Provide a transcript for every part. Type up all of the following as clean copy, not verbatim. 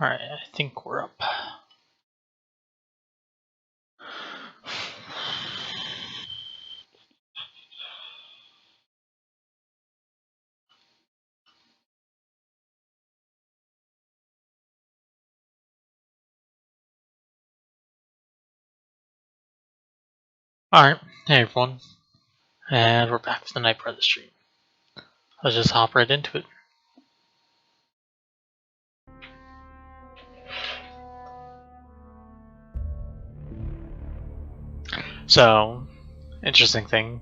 Alright, I think we're up. Alright, hey everyone. And we're back for the Night Brother stream. Let's just hop right into it. So, interesting thing,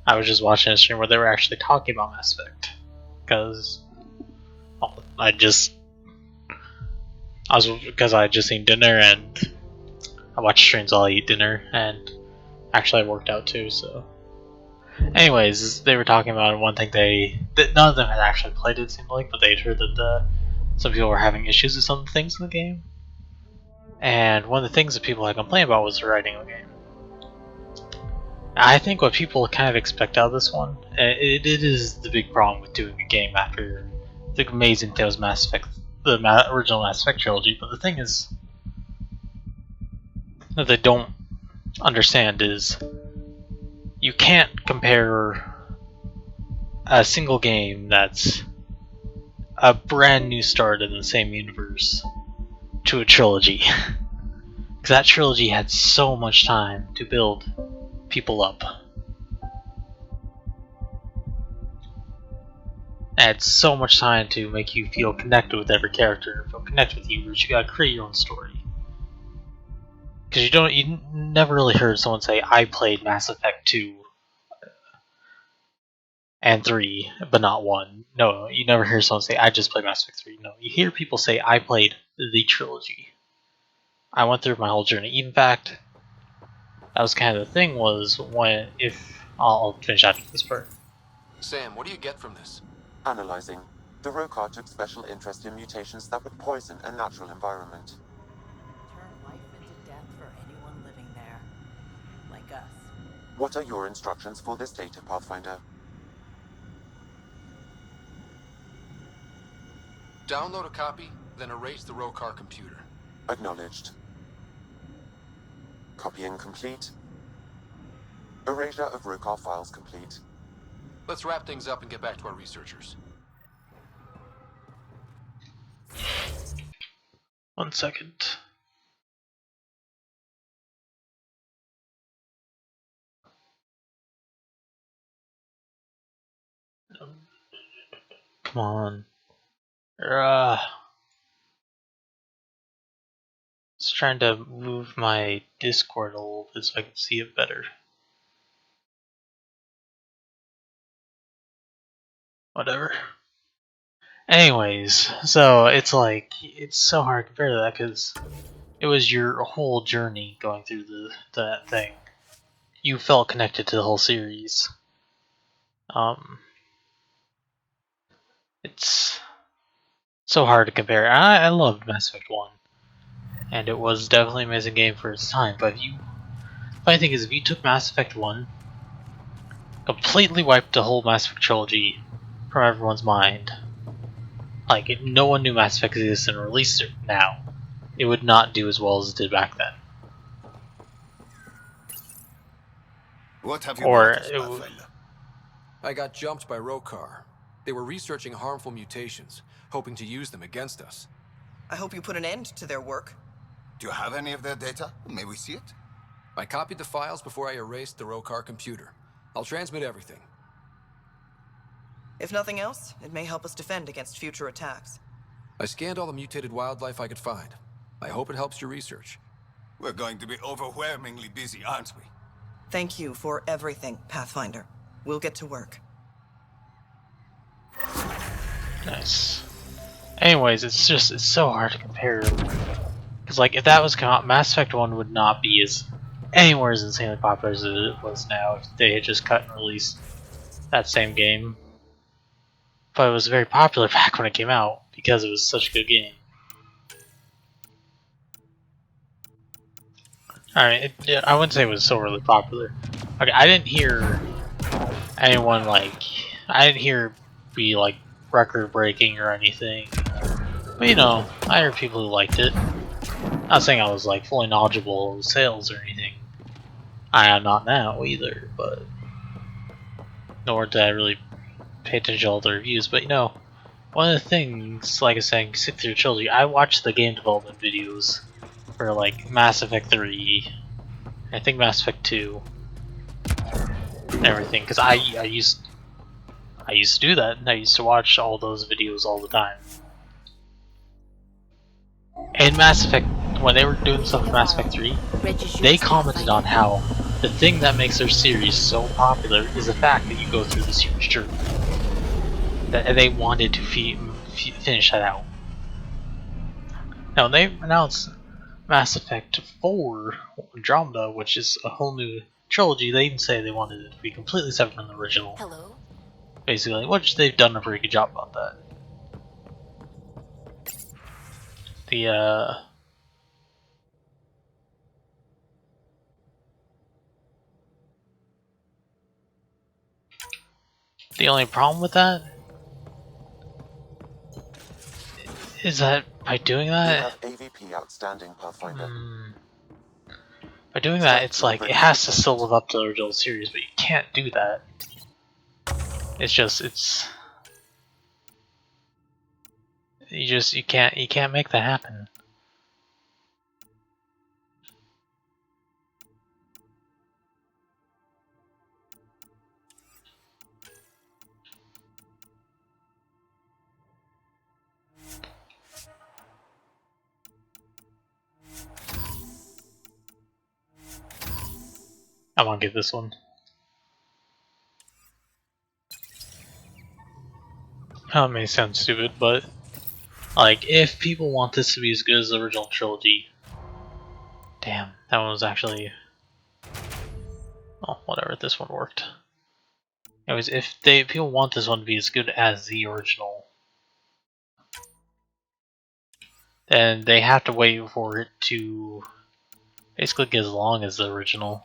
I was just watching a stream where they were actually talking about Mass Effect. Because I had just seen dinner and I watch streams while I eat dinner, and actually I worked out too, so. Anyways, they were talking about one thing that none of them had actually played, it seemed like, but they'd heard that some people were having issues with some things in the game. And one of the things that people had complained about was the writing of the game. I think what people kind of expect out of this one, it is the big problem with doing a game after the amazing Tales Mass Effect, the original Mass Effect trilogy, but the thing is that they don't understand is you can't compare a single game that's a brand new start in the same universe to a trilogy. Because that trilogy had so much time to build people up. It had so much time to make you feel connected with every character, feel connected with you, but you gotta create your own story. Because you never really heard someone say, I played Mass Effect 2 and 3, but not 1. No, you never hear someone say, I just played Mass Effect 3. No, you hear people say, I played the trilogy. I went through my whole journey. In fact, that was kind of the thing, was when, I'll finish after this part. Sam, what do you get from this? Analyzing. The Rokar took special interest in mutations that would poison a natural environment. Turn life into death for anyone living there. Like us. What are your instructions for this data, Pathfinder? Download a copy, then erase the Rokar computer. Acknowledged. Copying complete. Erasure of Rokar files complete. Let's wrap things up and get back to our researchers. 1 second. Come on. Just trying to move my Discord a little bit so I can see it better. Whatever. Anyways, so it's so hard to compare to that because it was your whole journey going through that thing. You felt connected to the whole series. It's so hard to compare. I loved Mass Effect 1, and it was definitely an amazing game for its time, but funny thing is, if you took Mass Effect 1, completely wiped the whole Mass Effect trilogy from everyone's mind, like, if no one knew Mass Effect existed and released it now, it would not do as well as it did back then. What have you Or noticed, Pathfinder? I got jumped by Rokar. They were researching harmful mutations, hoping to use them against us. I hope you put an end to their work. Do you have any of their data? May we see it? I copied the files before I erased the Rokar computer. I'll transmit everything. If nothing else, it may help us defend against future attacks. I scanned all the mutated wildlife I could find. I hope it helps your research. We're going to be overwhelmingly busy, aren't we? Thank you for everything, Pathfinder. We'll get to work. Nice. Anyways, it's so hard to compare. Because, like, if that was come out, Mass Effect 1 would not be as anywhere as insanely popular as it was now if they had just cut and released that same game. But it was very popular back when it came out because it was such a good game. Alright, I wouldn't say it was so really popular. Okay, I didn't hear anyone be like record breaking or anything. But But you know, I heard people who liked it. Not saying I was like fully knowledgeable of sales or anything. I am not now either, but nor did I really pay attention to all the reviews. But you know, one of the things, like I was saying, sit through trilogy. I watched the game development videos for like Mass Effect 3, I think Mass Effect 2, and everything. Because I used to do that. And I used to watch all those videos all the time. And Mass Effect, when they were doing stuff with Mass Effect 3, they commented on how the thing that makes their series so popular is the fact that you go through this huge journey. That they wanted to finish that out. Now they announced Mass Effect 4 Andromeda, which is a whole new trilogy. They even say they wanted it to be completely separate from the original. Hello? Basically, which they've done a pretty good job about that. The only problem with that is that by doing You that, have AVP outstanding, Pathfinder. by doing that, it's like it has to still live up to the original series, but you can't do that. It's just you can't make that happen. I want to get this one. That may sound stupid, but like if people want this to be as good as the original trilogy, damn, that one was actually. Oh, whatever. This one worked. Anyways, if people want this one to be as good as the original, then they have to wait for it to basically get as long as the original.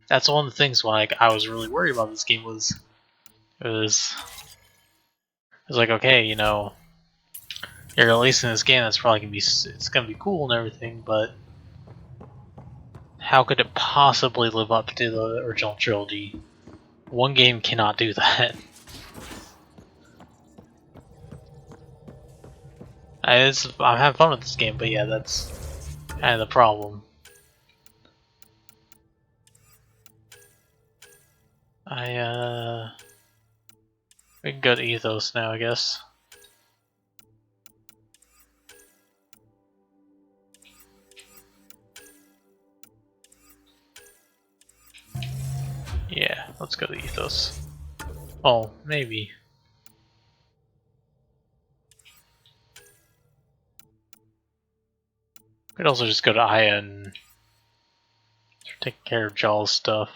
That's one of the things why I was really worried about this game was it was like, okay, you know, you're releasing this game that's probably gonna be cool and everything, but how could it possibly live up to the original trilogy? One game cannot do that. I'm having fun with this game, but yeah, that's kind of the problem. We can go to Ethos now, I guess. Yeah, let's go to Ethos. Oh, maybe. Could also just go to Aya and take care of Jaw's stuff.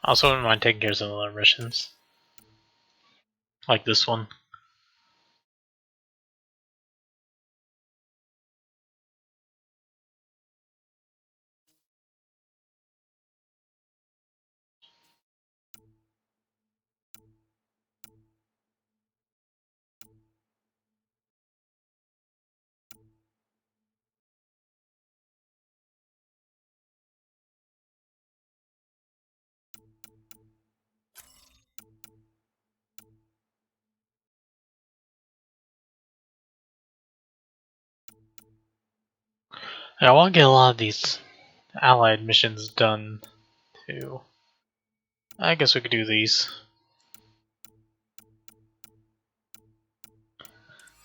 I also wouldn't mind taking care of some other missions. Like this one. I want to get a lot of these allied missions done too. I guess we could do these.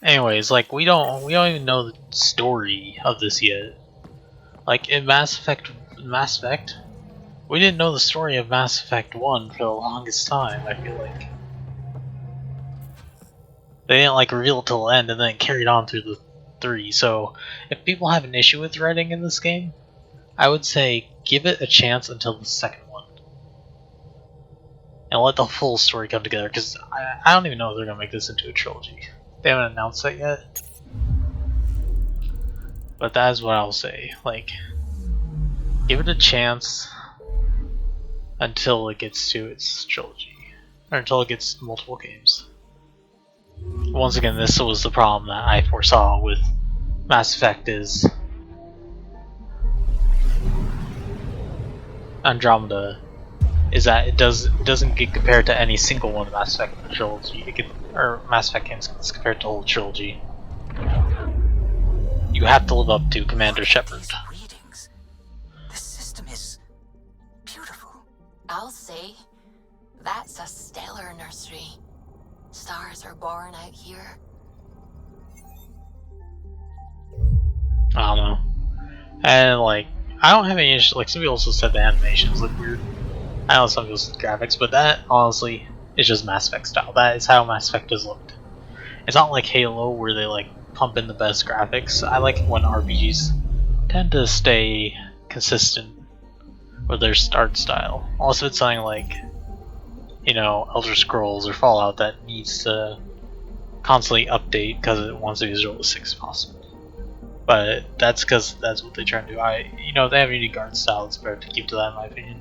Anyways, like we don't even know the story of this yet. Like in Mass Effect, we didn't know the story of Mass Effect 1 for the longest time. I feel like they didn't like reveal it till the end, and then it carried on through the 3. So if people have an issue with writing in this game, I would say give it a chance until the second one, and let the full story come together. Because I don't even know if they're gonna make this into a trilogy. They haven't announced that yet. But that is what I'll say. Like, Give it a chance until it gets to its trilogy, or until it gets multiple games. Once again, this was the problem that I foresaw with Mass Effect is Andromeda is that it doesn't get compared to any single one of Mass Effect trilogy. Or Mass Effect games gets compared to the whole trilogy. You have to live up to Commander Shepard. Readings. This system is beautiful. I'll say, that's a stellar nursery. Stars are born out here. I don't know. And like, I don't have any issue. Like, some people also said the animations look weird. I know some people said graphics, but that honestly is just Mass Effect style. That is how Mass Effect has looked. It's not like Halo where they like pump in the best graphics. I like when RPGs tend to stay consistent with their art style. Also, it's something like, you know, Elder Scrolls or Fallout that needs to constantly update because it wants to be as realistic as possible. But that's because that's what they try to do. You know, if they have a unique art style, it's better to keep to that, in my opinion.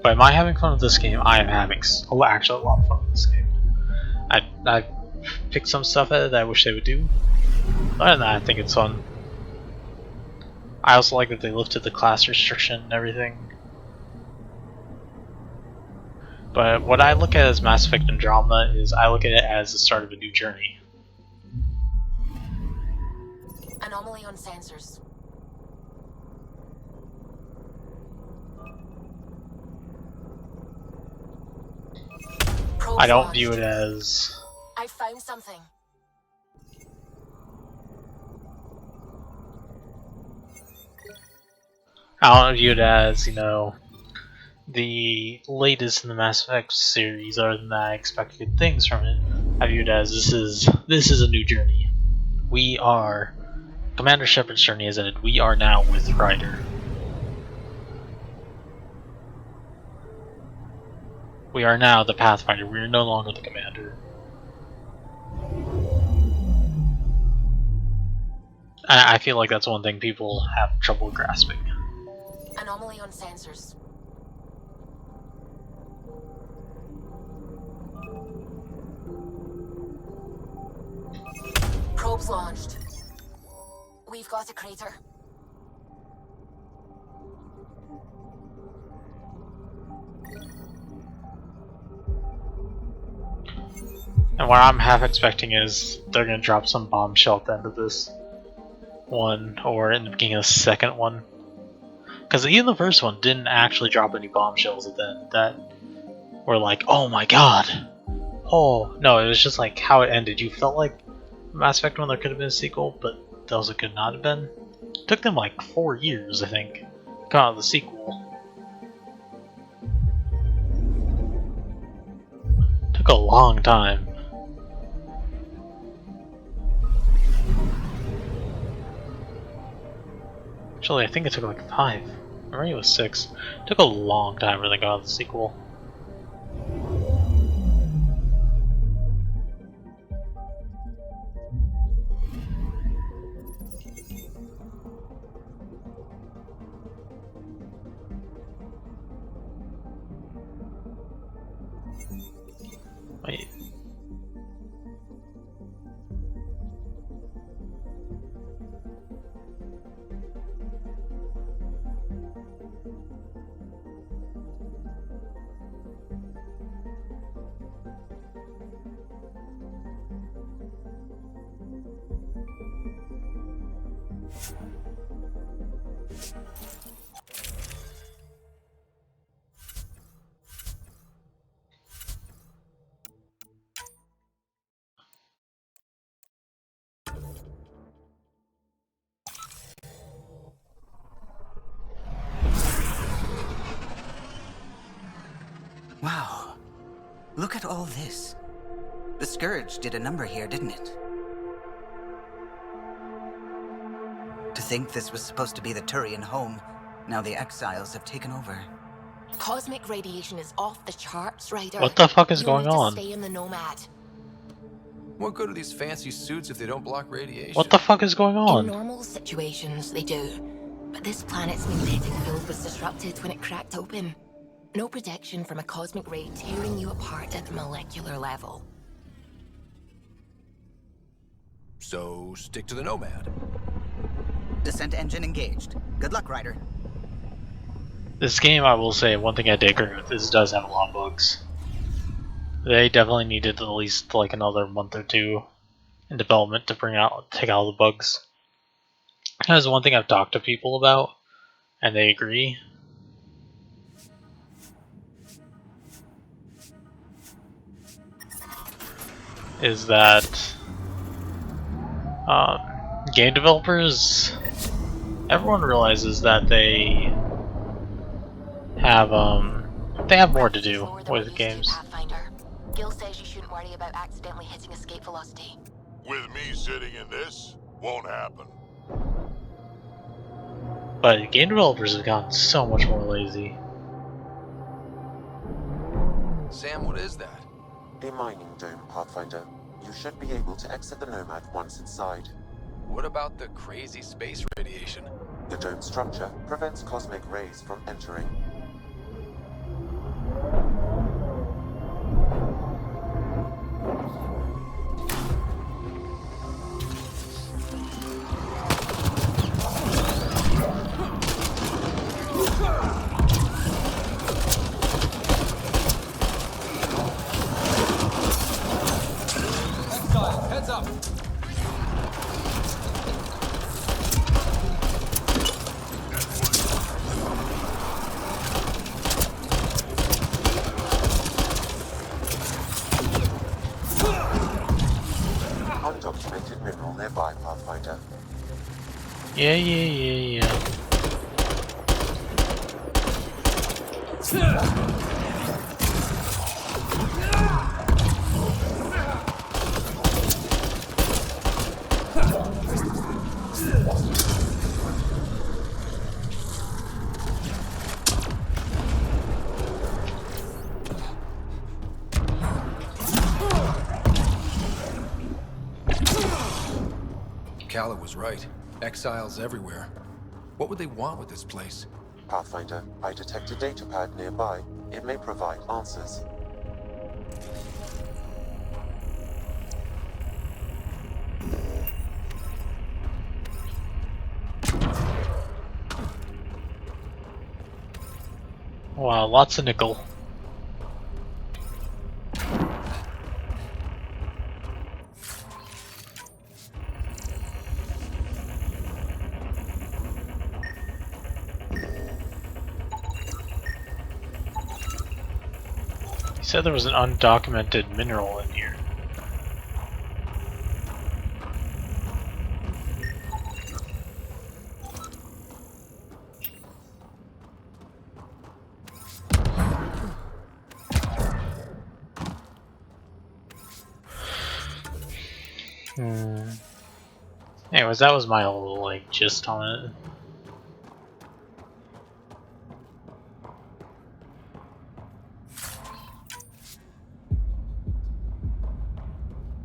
But am I having fun with this game? I am having actually a lot of fun with this game. I picked some stuff at it that I wish they would do. Other than that, I think it's fun. I also like that they lifted the class restriction and everything. But what I look at as Mass Effect Andromeda is I look at it as the start of a new journey. Anomaly on sensors. I don't view it as... I found something. I don't view it as, you know, the latest in the Mass Effect series. Other than that, I expect good things from it. I view it as this is a new journey. We are Commander Shepard's journey has ended. We are now with Ryder. We are now the Pathfinder. We are no longer the Commander. I feel like that's one thing people have trouble grasping. Anomaly on sensors. Probes launched. We've got a crater. And what I'm half expecting is they're gonna drop some bombshell at the end of this one, or in the beginning of the second one. Because even the first one didn't actually drop any bombshells at the end that were like, oh my god! Oh, no, it was just like how it ended. You felt like Mass Effect 1 there could have been a sequel, but there also could not have been. It took them like 4 years, I think, to come out with the sequel. Took a long time. Actually, I think it took like 5. Or maybe it was 6. It took a long time for them to go out the sequel. Wait. Wow. Look at all this. The Scourge did a number here, didn't it? To think this was supposed to be the Turian home, Now the exiles have taken over. Cosmic radiation is off the charts, Ryder. What the fuck is You'll going need to on? stay in the Nomad. What good are these fancy suits if they don't block radiation? What the fuck is going In on? normal situations, they do. But this planet's magnetic field was disrupted when it cracked open. No protection from a cosmic ray tearing you apart at the molecular level. So, stick to the Nomad. Descent engine engaged. Good luck, Ryder. This game, I will say, one thing I did agree with, is it does have a lot of bugs. They definitely needed at least like another month or two in development to take out all the bugs. That's one thing I've talked to people about, and they agree. Is that game developers, everyone realizes that they have more to do with games. Gil says you shouldn't worry about accidentally hitting escape velocity. With me sitting in this, won't happen. But game developers have gotten so much more lazy. Sam, what is that? A mining dome, Pathfinder. You should be able to exit the Nomad once inside. What about the crazy space radiation? The dome structure prevents cosmic rays from entering. Heads up! Undocumented mineral nearby, Pathfinder. Yeah. Calla was right. Exiles everywhere. What would they want with this place? Pathfinder, I detect a data pad nearby. It may provide answers. Wow, lots of nickel. He said there was an undocumented mineral in here. Anyways, that was my little like gist on it.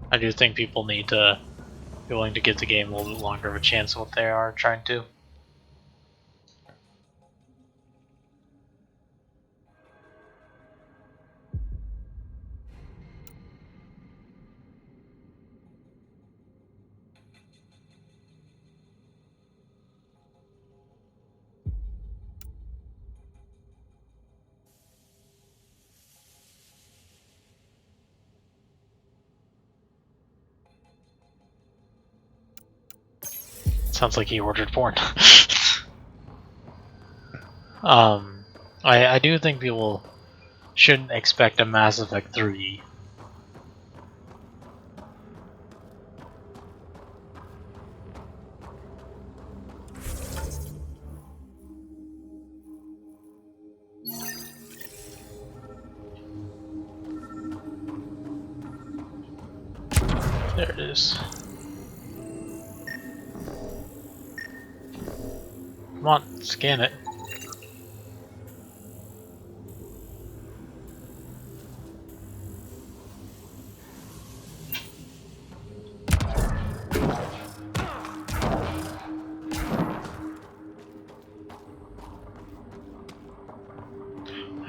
I do think people need to be willing to give the game a little bit longer of a chance than what they are trying to. Sounds like he ordered porn. I do think people shouldn't expect a Mass Effect 3. There it is. Come on, scan it.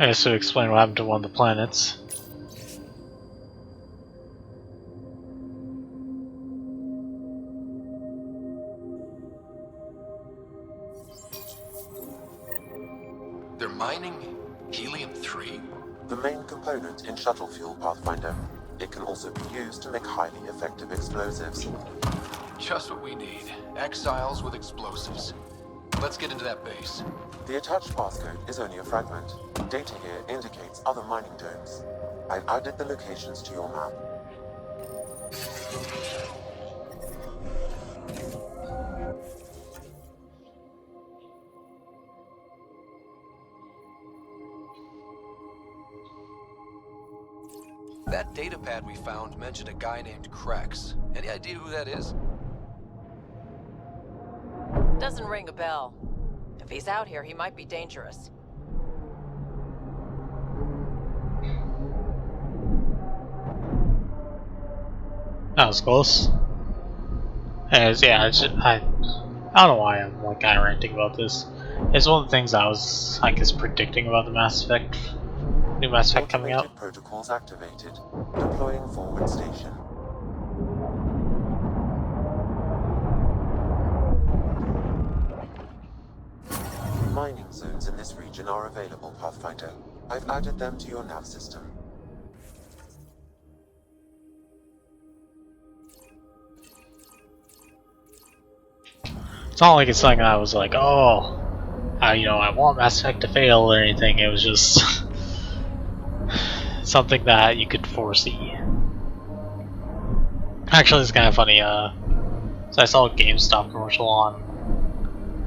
I guess to explain what happened to one of the planets. They're mining helium-3? The main component in shuttle fuel, Pathfinder. It can also be used to make highly effective explosives. Just what we need. Exiles with explosives. Let's get into that base. The attached passcode is only a fragment. Data here indicates other mining domes. I've added the locations to your map. That data pad we found mentioned a guy named Krex. Any idea who that is? Doesn't ring a bell. If he's out here, he might be dangerous. That was close. Anyways, yeah, I don't know why I'm like kind of ranting about this. It's one of the things I was, I guess, predicting about the Mass Effect, new Mass Effect coming out. Automated protocols activated. Deploying forward station. Mining zones in this region are available, Pathfinder. I've added them to your nav system. It's not like it's something I was like, oh, I want Mass Effect to fail or anything. It was just something that you could foresee. Actually, it's kind of funny. So I saw a GameStop commercial on.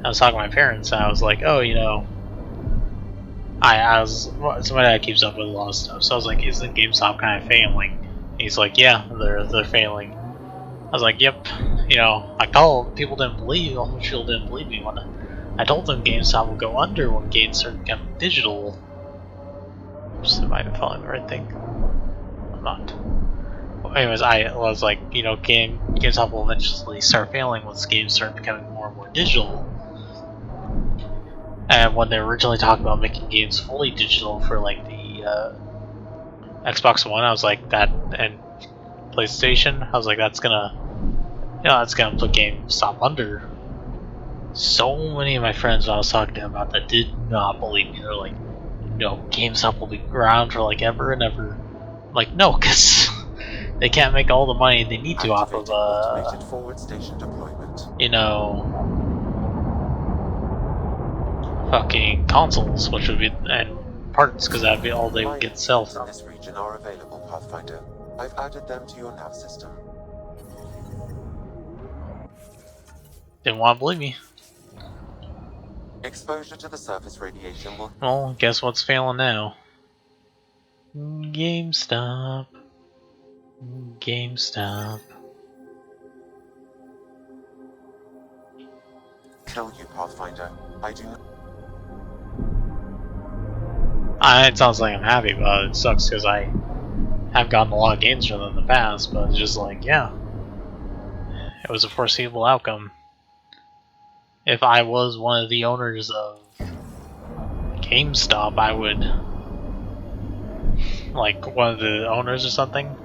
I was talking to my parents, and I was like, oh, I was somebody that keeps up with a lot of stuff. So I was like, isn't GameStop kind of failing? And he's like, yeah, they're failing. I was like, yep. I told people didn't believe. All the people didn't believe me when I told them GameStop would go under when games started becoming digital. Am I following the right thing? I'm not. Well, anyways, I was like, GameStop will eventually start failing once games start becoming more and more digital. And when they were originally talking about making games fully digital for like the Xbox One, I was like, that and PlayStation, I was like, that's gonna put GameStop under. So many of my friends I was talking to about that did not believe me. They're like, GameStop will be around for like ever and ever. I'm like, no, because they can't make all the money they need to off of automated forward station deployment. Fucking consoles, which would be, and parts, because that'd be all they would get sell Mining from. in this region are available, Pathfinder. I've added them to your nav system. Didn't want to believe me. Exposure to the surface radiation will... Well, guess what's failing now? GameStop. GameStop. kill you, Pathfinder. I do not... It sounds like I'm happy, but it sucks because I have gotten a lot of games from them in the past, but it's just like, yeah. It was a foreseeable outcome. If I was one of the owners of GameStop, I would, like, one of the owners or something,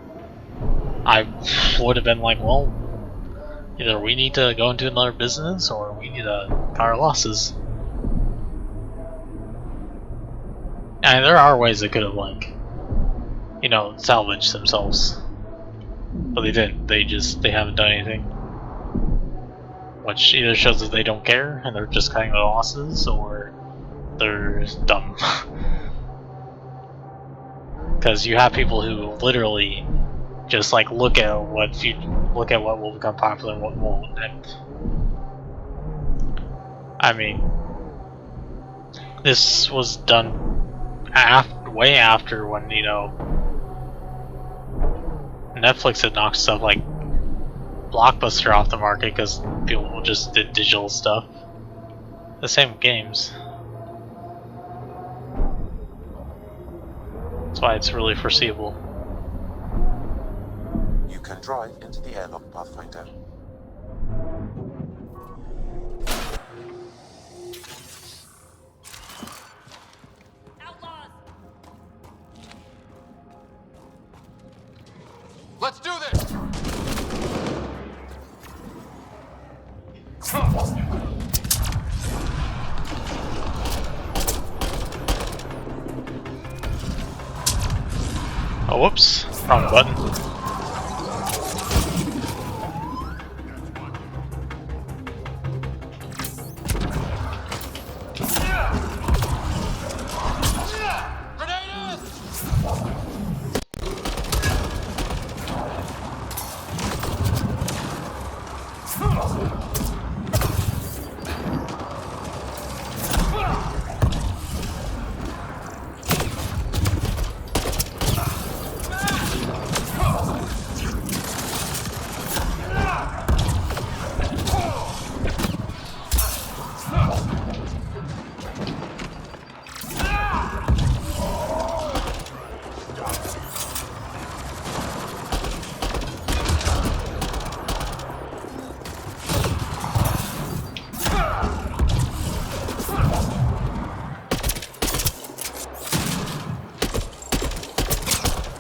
I would have been like, well, either we need to go into another business or we need to cut our losses. And there are ways they could have, like, salvaged themselves. But they didn't. They haven't done anything. Which either shows that they don't care and they're just cutting their losses, or they're dumb. Because you have people who literally just like look at what will become popular and what won't. And I mean, this was done way after when Netflix had knocked stuff like Blockbuster off the market because people just did digital stuff. The same with games. That's why it's really foreseeable. You can drive into the airlock, Pathfinder. Outlaws! Oh, whoops. Wrong button.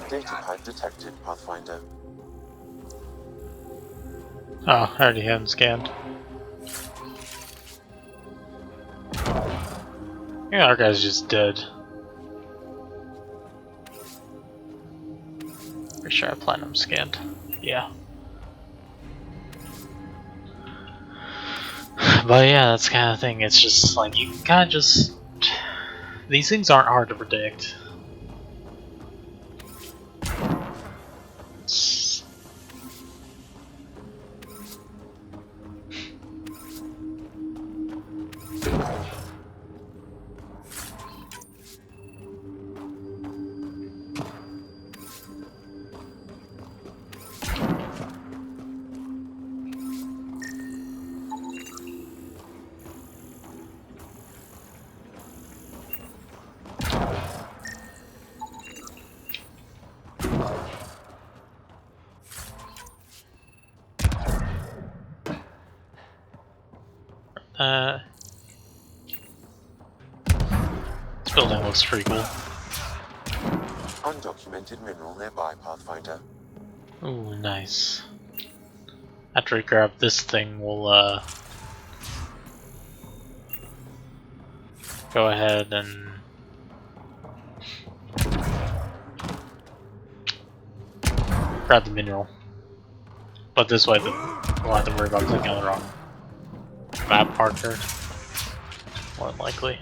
Data pad detected, Pathfinder. Oh, I already had him scanned. Yeah, our guy's just dead. Pretty sure I platinum scanned. Yeah. But yeah, that's kind of thing. It's just like you can kind of just. These things aren't hard to predict. It's... This building looks pretty cool. Undocumented mineral nearby, Pathfinder. Ooh, nice. After we grab this thing, we'll go ahead and grab the mineral. But this way, we'll have to worry about clicking on the wrong map marker. More than likely.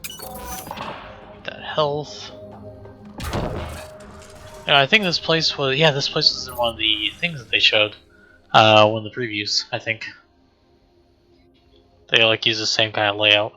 Get that health. Yeah, I think this place was. Yeah, this place was in one of the things that they showed. One of the previews, I think. They like use the same kind of layout.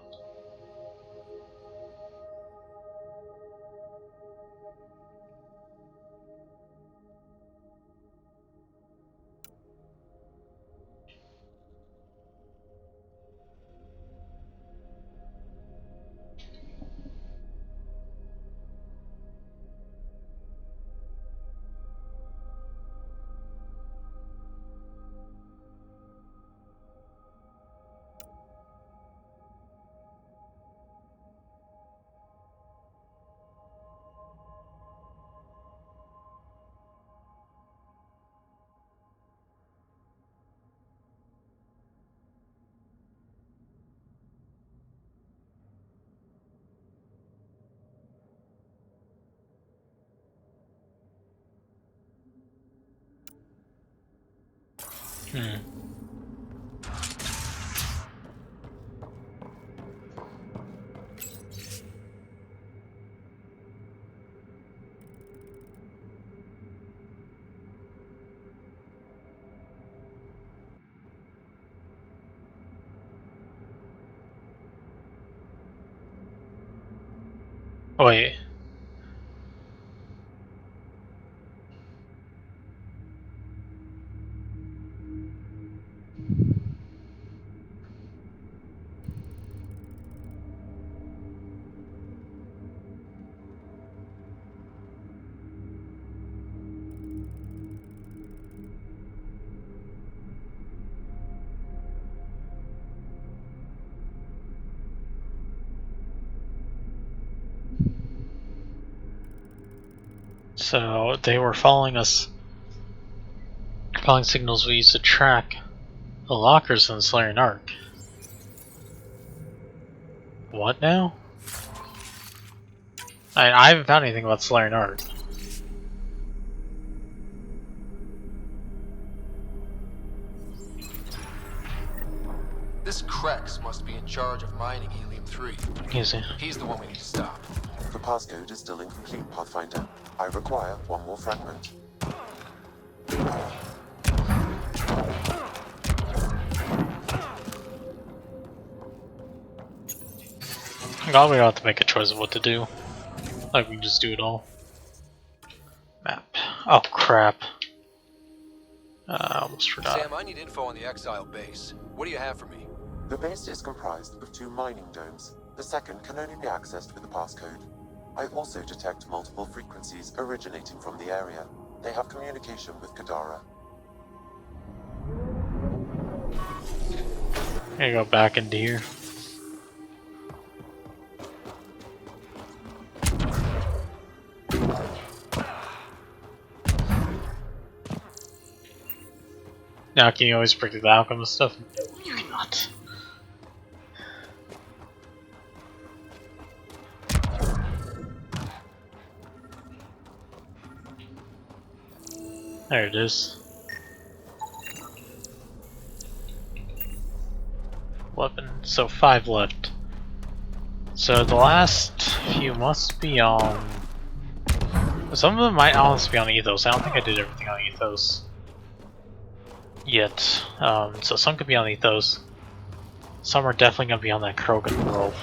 Oh, wait. So they were following us, following signals we used to track the lockers in the Solarian Arc. What now? I haven't found anything about Solarian Arc. charge of mining Helium-3. Easy. He's the one we need to stop. The passcode is still incomplete, Pathfinder. I require one more fragment. God, we don't have to make a choice of what to do. Like, we can just do it all. Map. Oh, crap. I almost forgot. Sam, I need info on the Exile base. What do you have for me? The base is comprised of 2 mining domes. The second can only be accessed with a passcode. I also detect multiple frequencies originating from the area. They have communication with Kadara. I go back into here. Now, can you always predict the outcome of stuff? No, you cannot. There it is. 11. So 5 left. So the last few must be on. Some of them might honestly be on Ethos. I don't think I did everything on Ethos yet. So some could be on Ethos. Some are definitely gonna be on that Krogan world.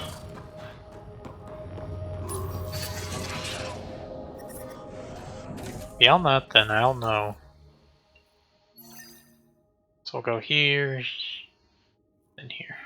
Beyond that, then I don't know. So we'll go here and here.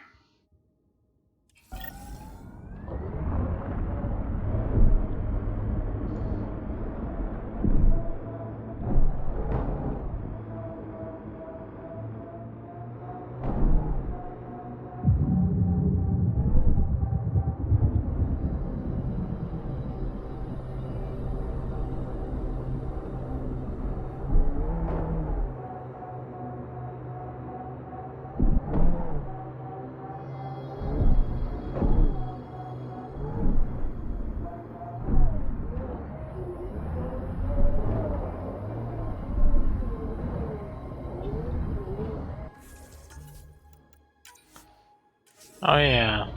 Oh yeah.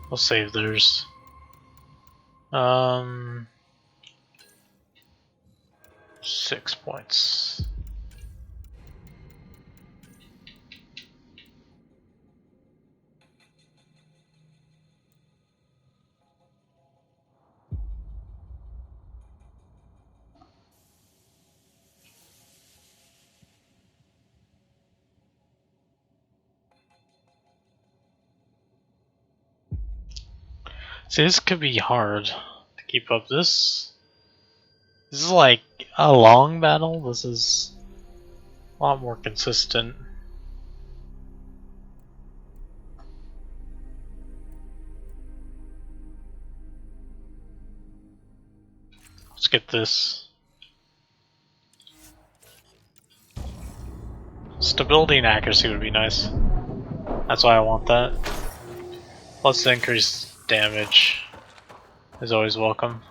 We'll save theirs. 6 points. See, this could be hard to keep up. This is like a long battle. This is a lot more consistent. Let's get this. Stability and accuracy would be nice. That's why I want that. Plus the increased damage is always welcome.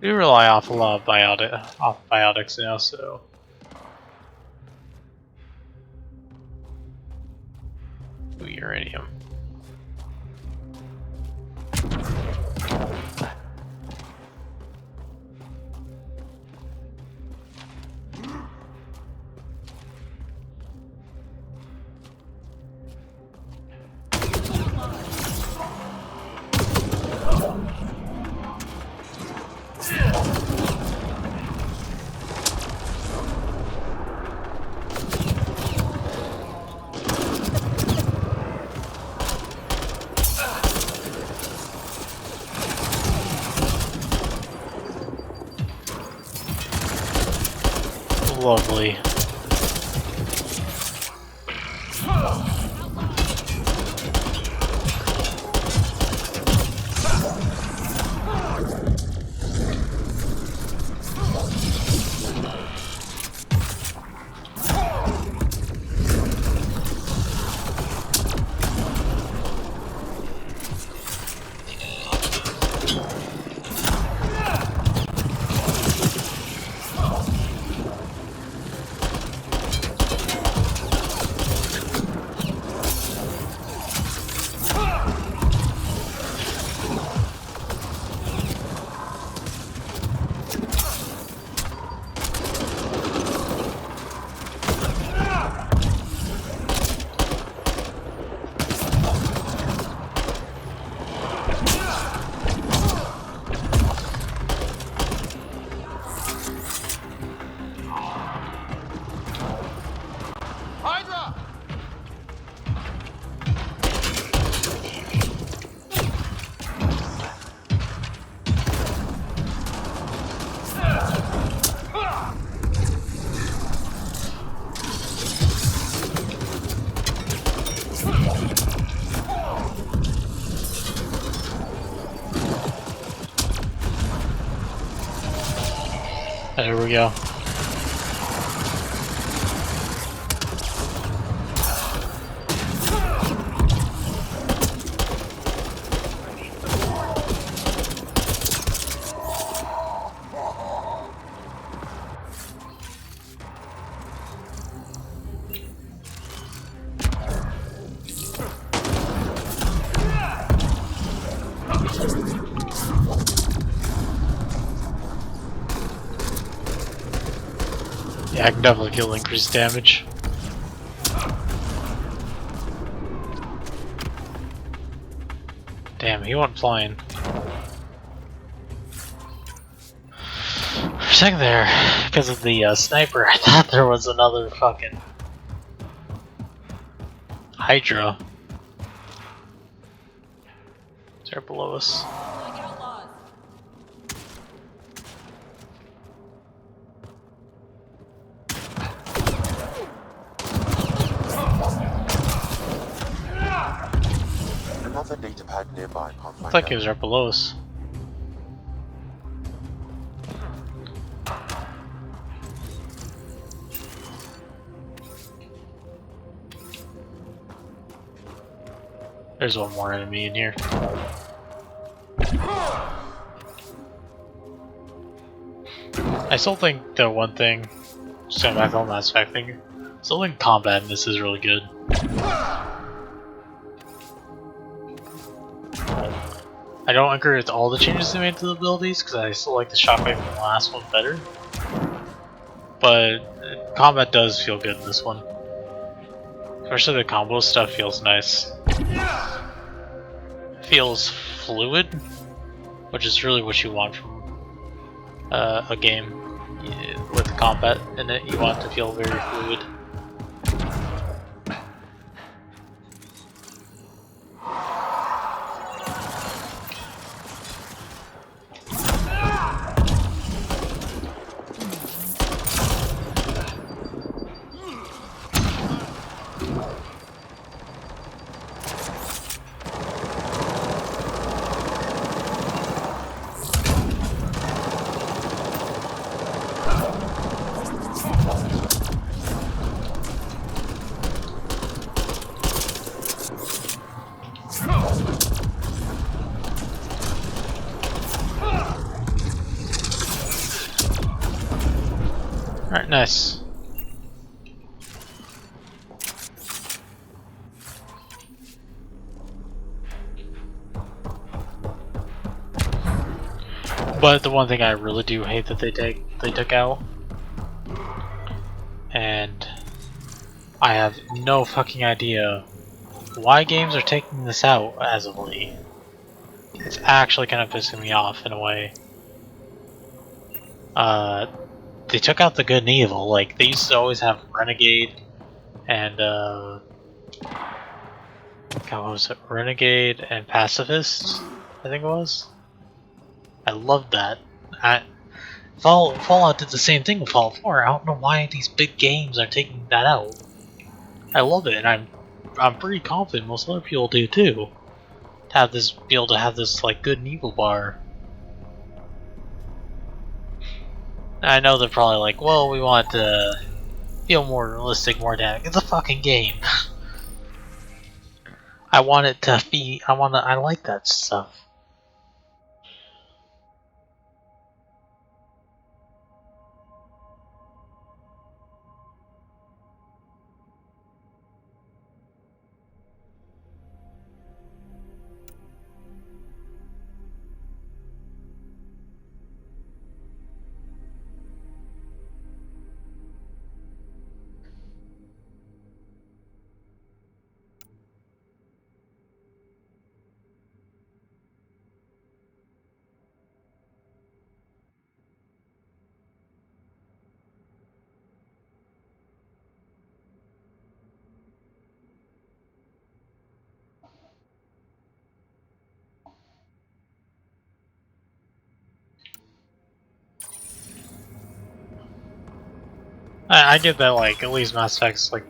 We rely off a lot of biotics now, so ooh, uranium. Lovely. There we go. Yeah, I can definitely feel increased damage. Damn, he went flying. For a second there, because of the sniper, I thought there was another fucking Hydra. They're below us. Another data pad nearby, I Pathfinder. thought he was right below us. There's one more enemy in here. I still think the one thing, just going back to the Mass Effect thing, I still think combat in this is really good. I don't agree with all the changes they made to the abilities, because I still like the shockwave from the last one better. But combat does feel good in this one. Especially the combo stuff feels nice. Feels fluid, which is really what you want from a game with combat in it. You want it to feel very fluid. Alright, nice. But the one thing I really do hate that they took out, and I have no fucking idea why games are taking this out as of late. It's actually kind of pissing me off in a way. They took out the good and evil. Like, they used to always have Renegade and God, what was it? Renegade and Pacifist, I think it was. I loved that. Fallout did the same thing with Fallout 4. I don't know why these big games are taking that out. I love it, and I'm pretty confident most other people do too. To have this, be able to have this like good and evil bar. I know they're probably like, well, we want to feel more realistic, more dynamic. It's a fucking game. I want it to be. I like that stuff. I get that, like, at least Mass Effect's like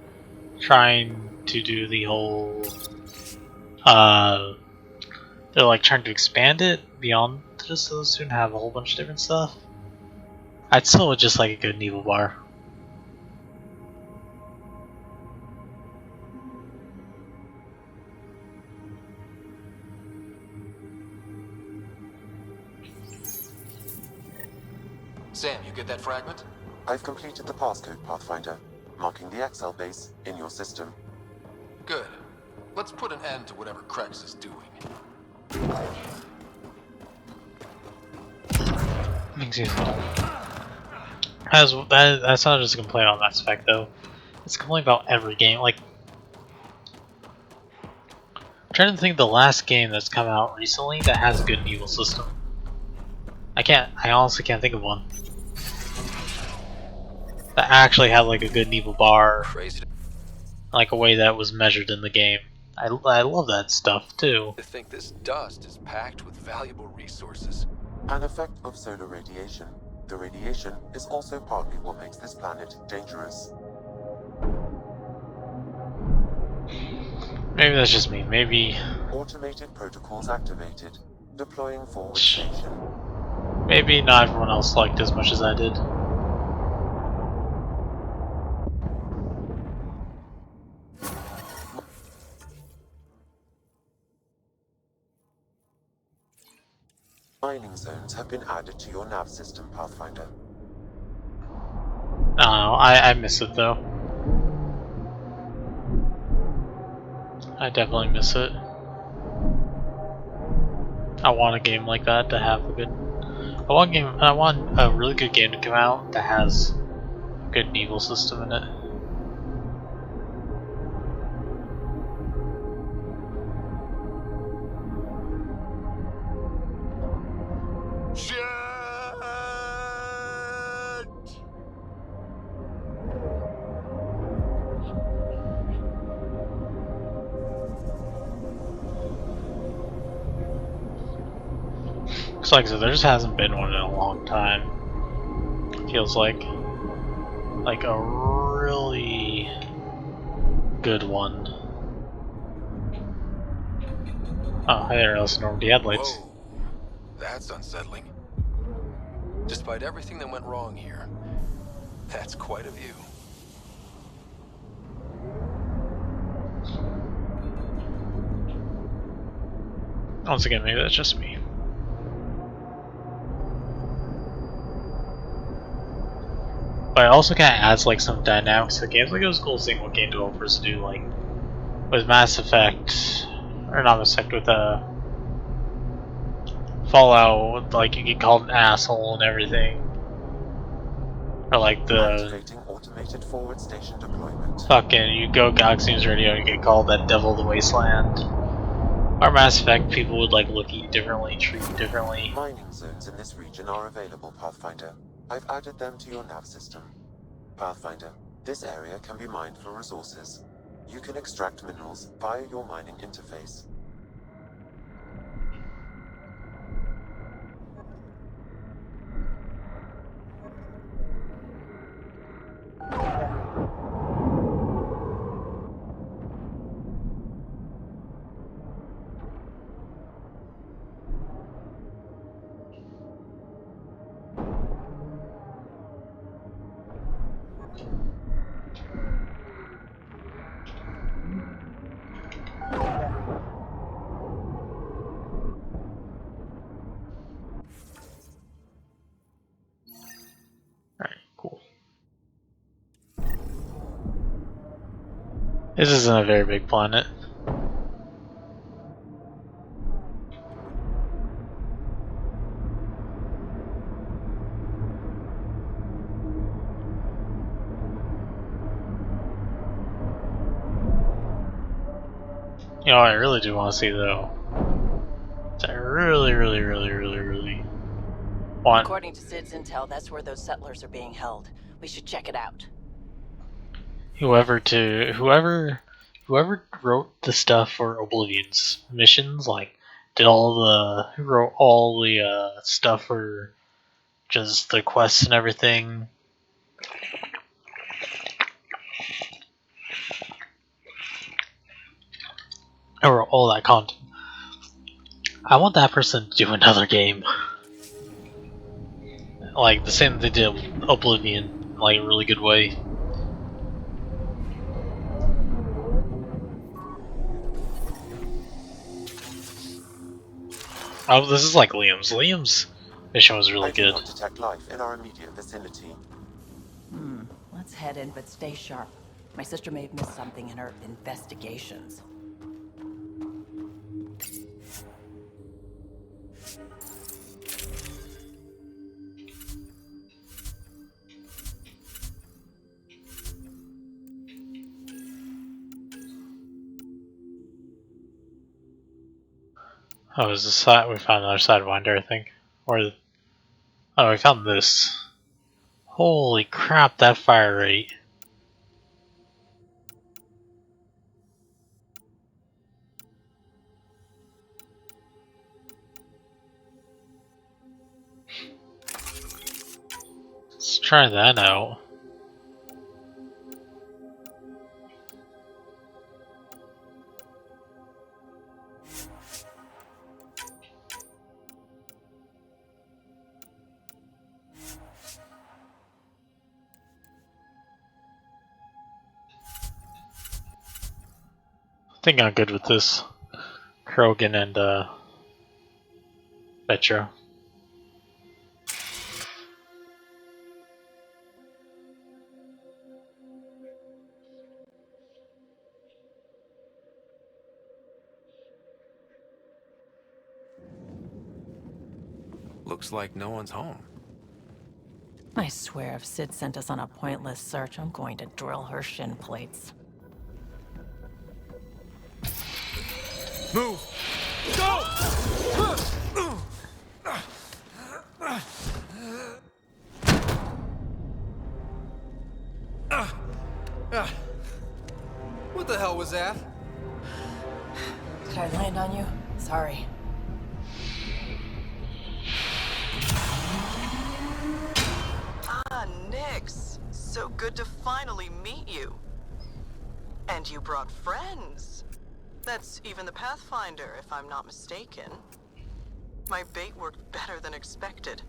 trying to do the whole they're like trying to expand it beyond just those two and have a whole bunch of different stuff. I'd still would just like a good Neville bar. Sam, you get that fragment? I've completed the passcode, Pathfinder, marking the Excel base in your system. Good. Let's put an end to whatever Krex is doing. Excuse me. That's not just a complaint on Mass Effect though. It's a complaint about every game. Like, I'm trying to think of the last game that's come out recently that has a good evil system. I honestly can't think of one that actually had like a good evil bar, Crazy like a way that was measured in the game. I love that stuff too. to think this dust is packed with valuable resources. An effect of solar radiation. The radiation is also partly what makes this planet dangerous. Maybe that's just me. Maybe Automated protocols activated. Deploying forward station. maybe not everyone else liked as much as I did. Mining zones have been added to your nav system, Pathfinder. I don't know. I miss it though. I definitely miss it. I want a game like that to have a good. I want a really good game to come out that has a good evil system in it. Shit! Cause like I said, there just hasn't been one in a long time. Feels like a really good one. Oh, hi there, Elsinore with the headlights. Whoa, that's unsettling. Despite everything that went wrong here, that's quite a view. Once again, maybe that's just me. But it also kind of adds like some dynamics to the games. Like it was cool seeing what game developers do, like with Mass Effect, or not Mass Effect, with Fallout. Like you get called an asshole and everything, or like the Activating automated forward station deployment. fucking you go Galaxy News Radio and you get called that devil of the wasteland. Or Mass Effect, people would like look at you differently, treat you differently. Mining zones in this region are available, Pathfinder. I've added them to your nav system. Pathfinder, this area can be mined for resources. You can extract minerals via your mining interface. Alright, cool. This isn't a very big planet. You know, I really do want to see though. I really want. According to Sid's intel, that's where those settlers are being held. We should check it out. Whoever wrote the stuff for Oblivion's missions, like who wrote all the stuff for just the quests and everything. Or all that content. I want that person to do another game. Like the same that they did with Oblivion, like a really good way. Oh, this is like Liam's. Liam's mission was really I do good. not detect life in our immediate vicinity. Let's head in, but stay sharp. My sister may have missed something in her investigations. Oh, is this side? We found another sidewinder, I think. Or, oh, we found this. Holy crap, that fire rate. Let's try that out. I think I'm good with this. Krogan and Petra. Looks like no one's home. I swear if Sid sent us on a pointless search, I'm going to drill her shin plates. Move! Go! What the hell was that? Did I land on you? Sorry. Ah, Nix. So good to finally meet you. And you brought friends. That's even the Pathfinder, if I'm not mistaken. My bait worked better than expected.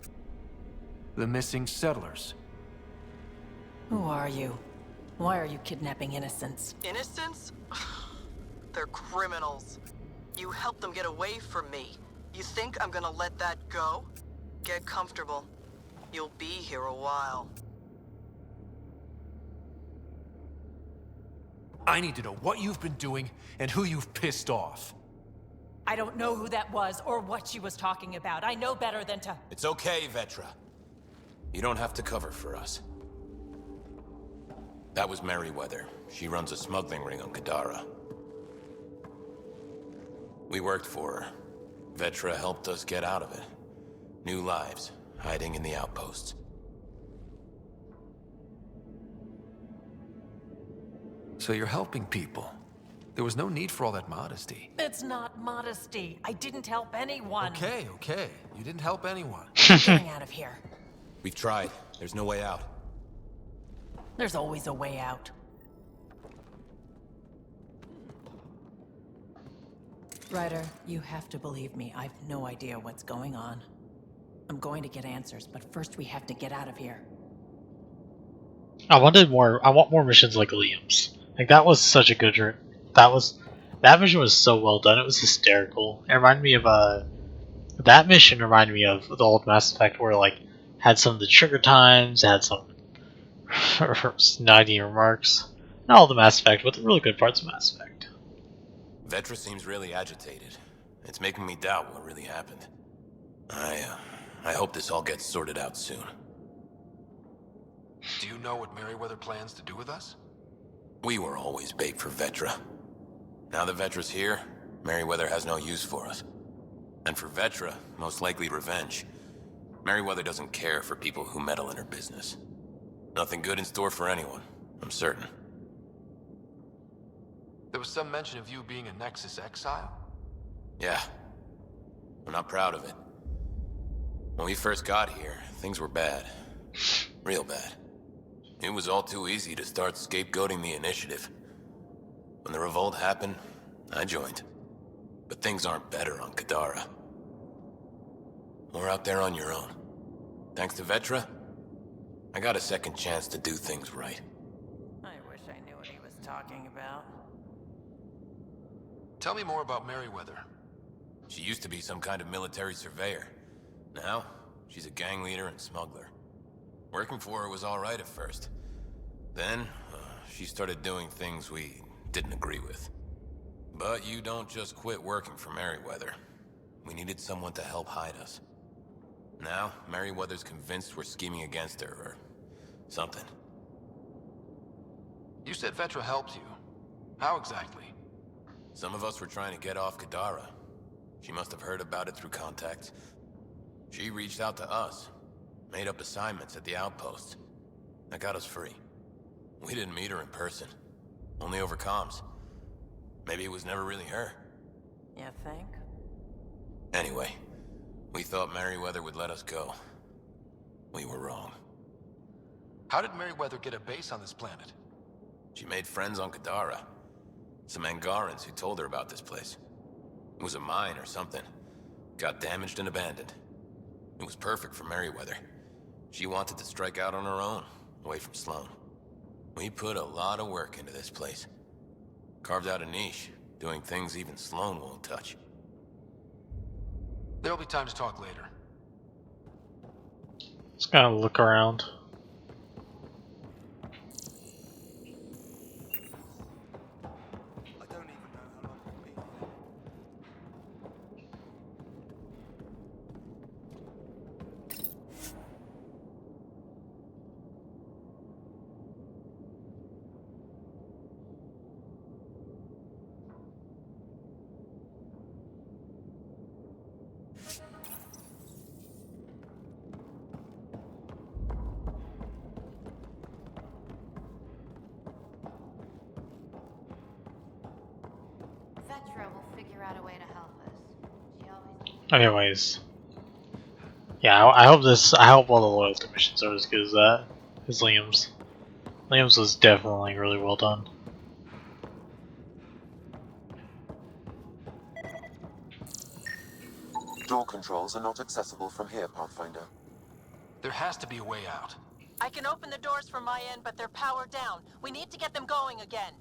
The missing settlers. Who are you? Why are you kidnapping innocents? Innocents? They're criminals. You helped them get away from me. You think I'm gonna let that go? Get comfortable. You'll be here a while. I need to know what you've been doing and who you've pissed off. I don't know who that was or what she was talking about. I know better than to... It's okay, Vetra. You don't have to cover for us. That was Merryweather. She runs a smuggling ring on Kadara. We worked for her. Vetra helped us get out of it. New lives, hiding in the outposts. So you're helping people. There was no need for all that modesty. It's not modesty. I didn't help anyone. Okay. You didn't help anyone. Getting out of here. We've tried. There's no way out. There's always a way out. Ryder, you have to believe me. I've no idea what's going on. I'm going to get answers, but first we have to get out of here. I want more missions like Liam's. Like that was such a good. That mission was so well done. It was hysterical. It reminded me of that mission reminded me of the old Mass Effect, where like had some of the trigger times, had some snidey remarks. Not all the Mass Effect, but the really good parts of Mass Effect. Vetra seems really agitated. It's making me doubt what really happened. I hope this all gets sorted out soon. Do you know what Merryweather plans to do with us? We were always bait for Vetra. Now that Vetra's here, Merryweather has no use for us. And for Vetra, most likely revenge. Merryweather doesn't care for people who meddle in her business. Nothing good in store for anyone, I'm certain. There was some mention of you being a Nexus exile? Yeah. I'm not proud of it. When we first got here, things were bad. Real bad. It was all too easy to start scapegoating the initiative. When the revolt happened, I joined. But things aren't better on Kadara. Or out there on your own. Thanks to Vetra, I got a second chance to do things right. I wish I knew what he was talking about. Tell me more about Merryweather. She used to be some kind of military surveyor. Now, she's a gang leader and smuggler. Working for her was alright at first. Then, she started doing things we didn't agree with. But you don't just quit working for Merryweather. We needed someone to help hide us. Now, Merryweather's convinced we're scheming against her, or something. You said Vetra helped you. How exactly? Some of us were trying to get off Kadara. She must have heard about it through contacts. She reached out to us, made up assignments at the outpost. That got us free. We didn't meet her in person, only over comms. Maybe it was never really her. You think? Anyway, we thought Merryweather would let us go. We were wrong. How did Merryweather get a base on this planet? She made friends on Kadara. Some Angarans who told her about this place. It was a mine or something. Got damaged and abandoned. It was perfect for Merryweather. She wanted to strike out on her own, away from Sloan. We put a lot of work into this place. Carved out a niche, doing things even Sloan won't touch. There'll be time to talk later. Just gonna look around. Vetra will figure out a way to help us. She always... Anyways, yeah, I hope all the loyalty missions are as good as that. As Liam's. Liam's was definitely really well done. Door controls are not accessible from here, Pathfinder. There has to be a way out. I can open the doors from my end, but they're powered down. We need to get them going again.